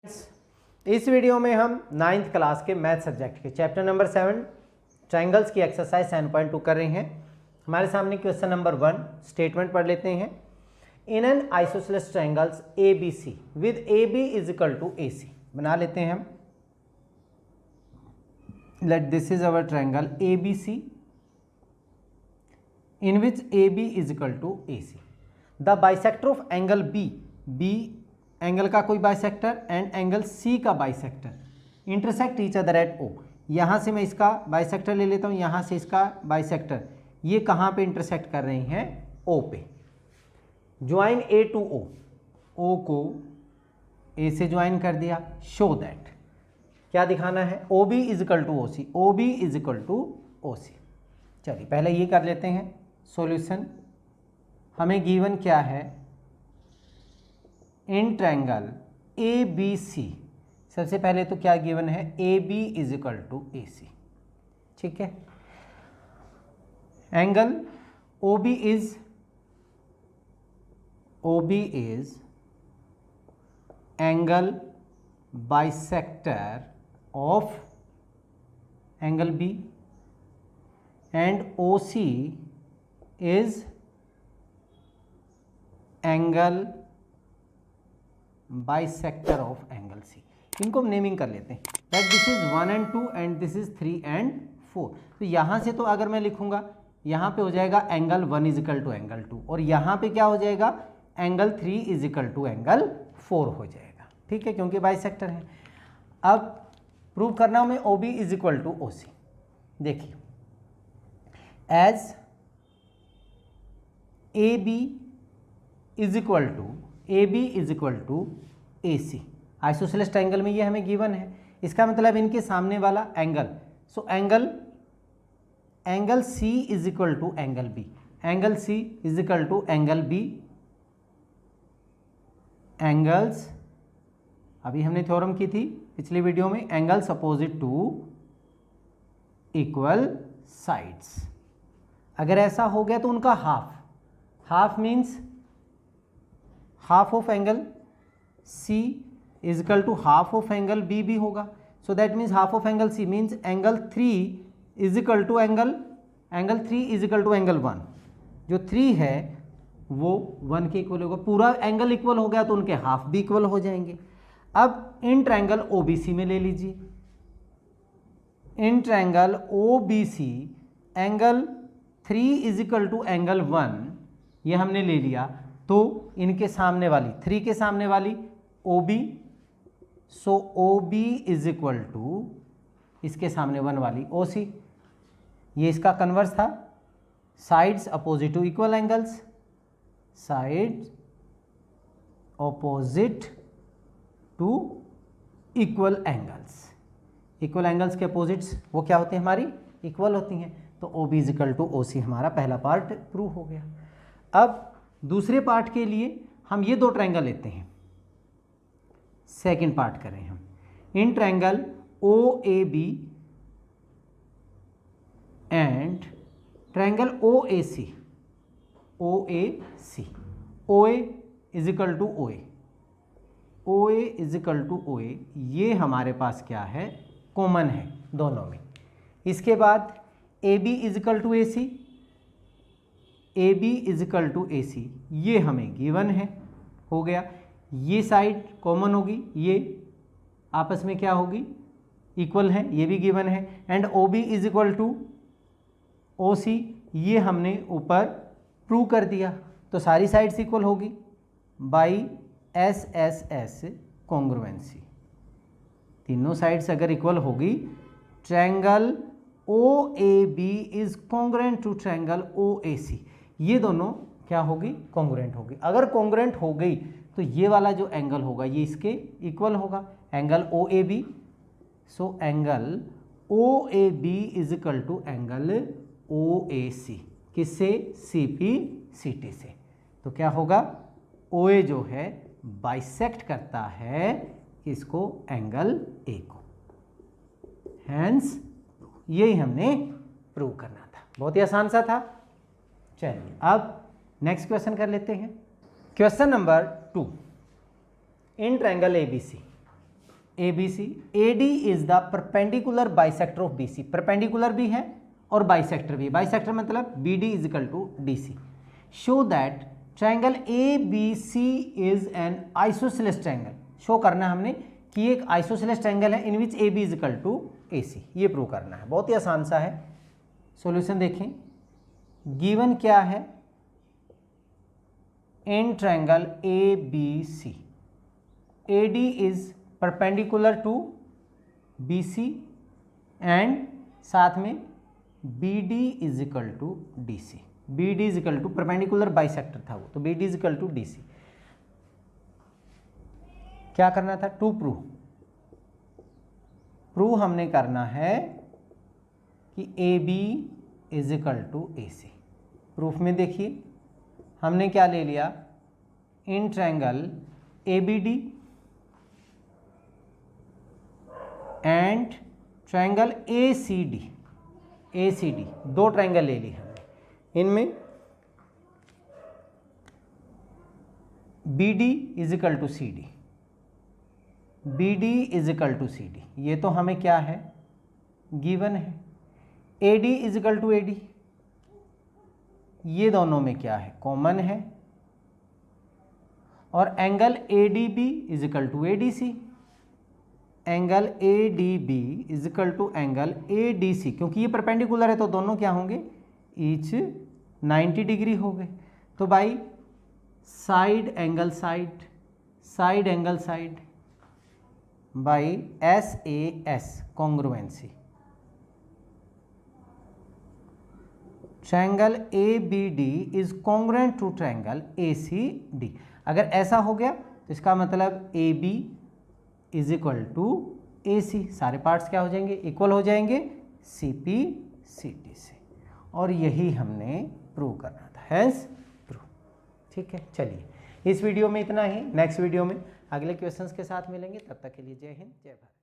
इस वीडियो में हम 9th क्लास के मैथ सब्जेक्ट के चैप्टर नंबर 7 ट्रायंगल्स की एक्सरसाइज 7.2 कर रहे हैं। हमारे सामने क्वेश्चन नंबर 1 स्टेटमेंट पढ़ लेते हैं। In an isosceles triangles A B C with A B is equal to A C बना लेते हैं हम। Let this is our triangle A B C in which A B is equal to A C. The bisector of angle B, B angle का कोई bisector and angle C का bisector intersect each other at O. यहाँ से मैं इसका bisector ले लेता हूँ, यहाँ से इसका बाइसेक्टर, ये कहाँ पे इंटरसेक्ट कर रहे हैं? ओ पे। ज्वाइन ए टू ओ, ओ को ए से ज्वाइन कर दिया। शो दैट, क्या दिखाना है? O B is equal to O C, O B is equal to O C. चलिए पहले ये कर लेते हैं सॉल्यूशन। हमें गिवन क्या है? इन ट्रायंगल ए बी सी, सबसे पहले तो क्या गिवन है? A B is equal to A C. ठीक है। Angle O B is angle bisector of angle B and O C is angle bisector of angle C. इनको हम नेमिंग कर लेते हैं। That this is 1 and 2 and this is 3 and 4। तो यहाँ से तो अगर मैं लिखूंगा, यहाँ पे हो जाएगा angle 1 is equal to angle 2 और यहाँ पे क्या हो जाएगा? Angle 3 is equal to angle 4 हो जाएगा। ठीक है, क्योंकि बाइसेक्टर है। अब प्रूव करना हमें O B is equal to O C. देखिए, as A B is equal to A C. Isosceles triangle में ये हमें गिवन है। इसका मतलब इनके सामने वाला angle, so angle C is equal to angle B, angle C is equal to angle B. Angles, अभी हमने थ्योरम की थी पिछली वीडियो में, angles opposite to equal sides. अगर ऐसा हो गया तो उनका half means half of angle C is equal to half of angle B भी होगा। So that means half of angle C means angle 3 is equal to angle 3 is equal to angle 1। जो 3 है वो 1 के इक्वल होगा। पूरा angle equal हो गया तो उनके हाफ भी इक्वल हो जाएंगे। अब इन ट्रायंगल ओ बी सी में ले लीजिए। In triangle O B C angle 3 is equal to angle 1 ये हमने ले लिया, तो इनके सामने वाली 3 के सामने वाली O B, so O B is equal to इसके सामने 1 वाली ओ सी। ये इसका कन्वर्स था। Sides opposite to equal angles, sides opposite to equal angles. Equal angles के अपोजिट्स वो क्या होते हैं? हमारी इक्वल होती हैं। तो O B is equal to O C हमारा पहला पार्ट प्रूव हो गया। अब दूसरे पार्ट के लिए हम ये 2 ट्रायंगल लेते हैं। सेकेंड पार्ट करें हम। In triangle O A B and triangle O A C, O A C. O A is equal to O A, O A is equal to O A, ये हमारे पास क्या है? कॉमन है दोनों में। इसके बाद A B is equal to A C, A B is equal to A C, ये हमें गिवन है। हो गया। ये साइड कॉमन होगी, ये आपस में क्या होगी? इक्वल है, ये भी गिवन है। And O B is equal to O C, ये हमने ऊपर प्रूव कर दिया। तो सारी साइड्स इक्वल होगी by S S S congruency. तीनों साइड्स अगर इक्वल होगी, triangle O A B is congruent to triangle O A C, ये दोनों क्या होगी? कॉन्ग्रुएंट होगी। अगर कॉन्ग्रुएंट हो गई तो ये वाला जो एंगल होगा ये इसके इक्वल होगा, angle O A B. So angle O A B is equal to angle O A C. किससे? सी पी सी टी से। तो क्या होगा? ओ ए जो है बाइसेक्ट करता है किसको? एंगल ए को। हैंस यही हमने प्रूव करना था। बहुत ही आसान सा था। चलिए अब नेक्स्ट क्वेश्चन कर लेते हैं। Question number 2। In triangle ABC ABC, AD is the perpendicular bisector of BC, perpendicular भी है और बाइसेक्टर भी है, बाइसेक्टर मतलब BD is equal to DC। Show that triangle ABC is an isosceles triangle, show करना है हमने कि एक आइसोसेलेस ट्रायंगल है in which AB is equal to AC, ये प्रूव करना है। बहुत ही आसान सा है। सॉल्यूशन देखें, गिवन क्या है, in triangle ABC AD is perpendicular to BC and साथ में BD is equal to DC, BD is equal to perpendicular bisector था वो, तो BD is equal to DC। क्या करना था, टू प्रूव हमने करना है कि AB is equal to AC। Proof में देखिए हमने क्या ले लिया, in triangle ABD and triangle ACD, दो ट्रायंगल ले लिए हमने, इनमें BD is equal to CD, BD is equal to CD, ये तो हमें क्या है, गिवन है। AD is equal to AD, ये दोनों में क्या है, कॉमन है। और angle ADB is equal to ADC, angle ADB is equal to angle ADC, क्योंकि ये परपेंडिकुलर है तो दोनों क्या होंगे, ईच 90 डिग्री हो गए। तो भाई side angle side by SAS congruency, triangle ABD is congruent to triangle ACD। अगर ऐसा हो गया तो इसका मतलब AB is equal to AC, सारे पार्ट्स क्या हो जाएंगे, इक्वल हो जाएंगे CP/CD से, और यही हमने प्रूव करना था, हैंस प्रूव। ठीक है, चलिए इस वीडियो में इतना ही, नेक्स्ट वीडियो में अगले क्वेश्चंस के साथ मिलेंगे, तब तक के लिए जय हिंद जय भारत।